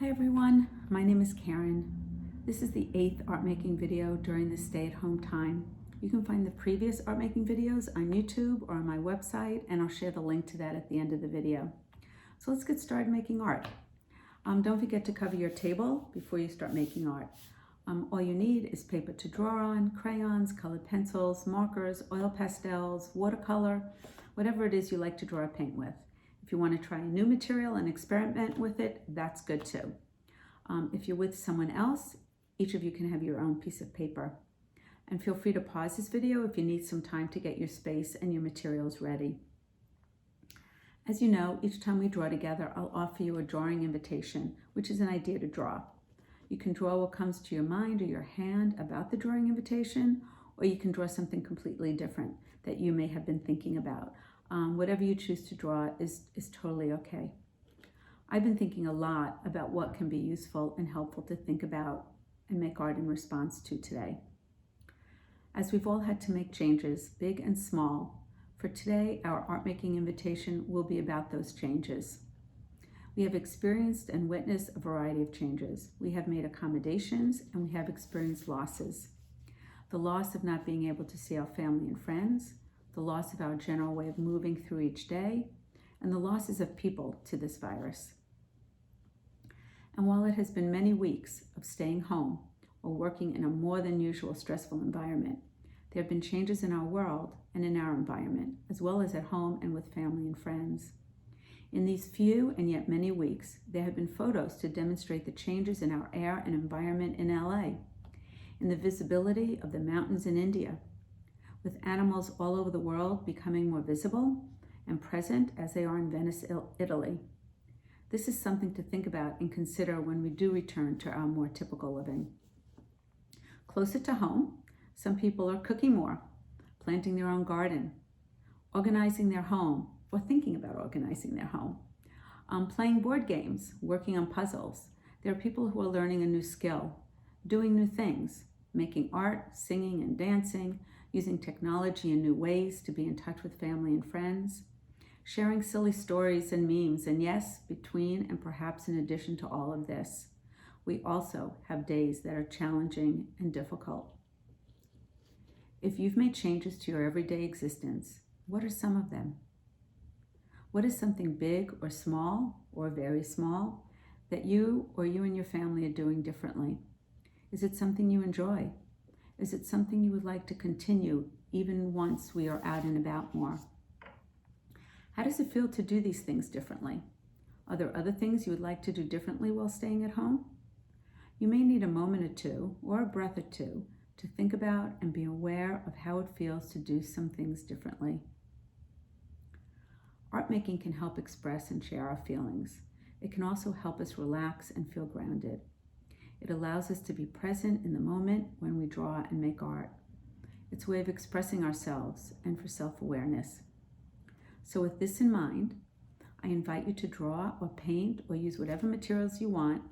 Hi everyone, my name is Karen. This is the 8th art making video during the stay-at-home time. You can find the previous art making videos on YouTube or on my website, and I'll share the link to that at the end of the video. So let's get started making art. Don't forget to cover your table before you start making art. All you need is paper to draw on, crayons, colored pencils, markers, oil pastels, watercolor, whatever it is you like to draw or paint with. If you want to try a new material and experiment with it, that's good too. If you're with someone else, each of you can have your own piece of paper. And feel free to pause this video if you need some time to get your space and your materials ready. As you know, each time we draw together, I'll offer you a drawing invitation, which is an idea to draw. You can draw what comes to your mind or your hand about the drawing invitation, or you can draw something completely different that you may have been thinking about. Whatever you choose to draw is totally okay. I've been thinking a lot about what can be useful and helpful to think about and make art in response to today. As we've all had to make changes, big and small, for today our art making invitation will be about those changes. We have experienced and witnessed a variety of changes. We have made accommodations and we have experienced losses. The loss of not being able to see our family and friends, the loss of our general way of moving through each day, and the losses of people to this virus. And while it has been many weeks of staying home or working in a more than usual stressful environment, there have been changes in our world and in our environment, as well as at home and with family and friends. In these few and yet many weeks, there have been photos to demonstrate the changes in our air and environment in LA, in the visibility of the mountains in India, with animals all over the world becoming more visible and present as they are in Venice, Italy. This is something to think about and consider when we do return to our more typical living. Closer to home, some people are cooking more, planting their own garden, organizing their home, or thinking about organizing their home, playing board games, working on puzzles. There are people who are learning a new skill, doing new things, making art, singing and dancing, using technology in new ways to be in touch with family and friends, sharing silly stories and memes, and yes, between and perhaps in addition to all of this, we also have days that are challenging and difficult. If you've made changes to your everyday existence, what are some of them? What is something big or small or very small that you or you and your family are doing differently? Is it something you enjoy? Is it something you would like to continue even once we are out and about more? How does it feel to do these things differently? Are there other things you would like to do differently while staying at home? You may need a moment or two or a breath or two to think about and be aware of how it feels to do some things differently. Art making can help express and share our feelings. It can also help us relax and feel grounded. It allows us to be present in the moment when we draw and make art. It's a way of expressing ourselves and for self-awareness. So with this in mind, I invite you to draw or paint or use whatever materials you want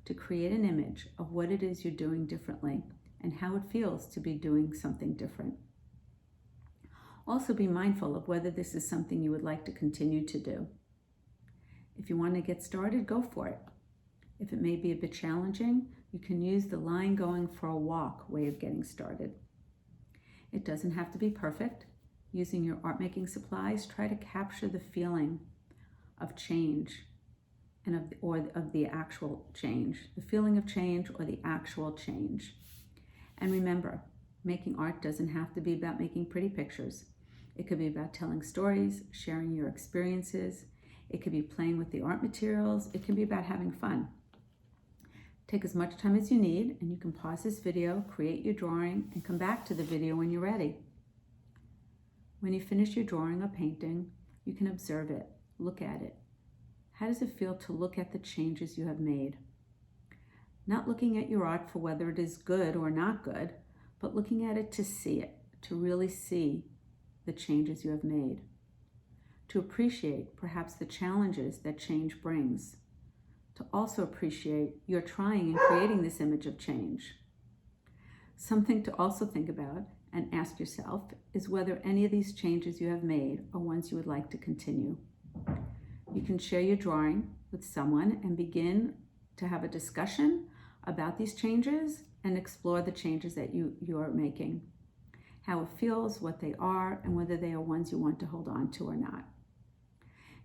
to create an image of what it is you're doing differently and how it feels to be doing something different. Also be mindful of whether this is something you would like to continue to do. If you want to get started, go for it. If it may be a bit challenging, you can use the line going for a walk way of getting started. It doesn't have to be perfect. Using your art making supplies, try to capture the feeling of change and of the actual change, the feeling of change or the actual change. And remember, making art doesn't have to be about making pretty pictures. It could be about telling stories, sharing your experiences. It could be playing with the art materials. It can be about having fun. Take as much time as you need, and you can pause this video, create your drawing, and come back to the video when you're ready. When you finish your drawing or painting, you can observe it, look at it. How does it feel to look at the changes you have made? Not looking at your art for whether it is good or not good, but looking at it to see it, to really see the changes you have made. To appreciate perhaps the challenges that change brings. To also appreciate you're trying and creating this image of change. Something to also think about and ask yourself is whether any of these changes you have made are ones you would like to continue. You can share your drawing with someone and begin to have a discussion about these changes and explore the changes that you are making, how it feels, what they are, and whether they are ones you want to hold on to or not.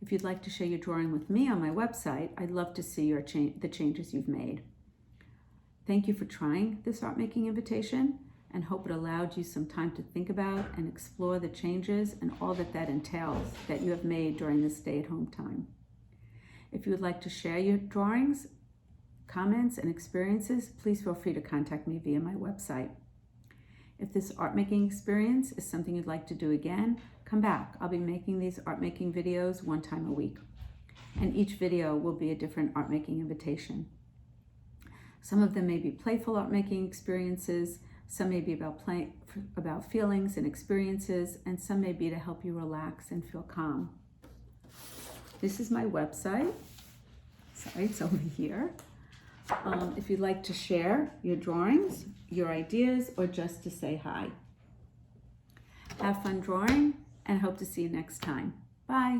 If you'd like to share your drawing with me on my website, I'd love to see the changes you've made. Thank you for trying this art making invitation, and hope it allowed you some time to think about and explore the changes and all that entails that you have made during this stay-at-home time. If you would like to share your drawings, comments, and experiences, please feel free to contact me via my website. If this art making experience is something you'd like to do again, come back. I'll be making these art making videos 1 time a week, and each video will be a different art making invitation. Some of them may be playful art making experiences, some may be about feelings and experiences, and some may be to help you relax and feel calm. This is my website. Sorry, it's over here. If you'd like to share your drawings, your ideas, or just to say hi. Have fun drawing, and hope to see you next time. Bye.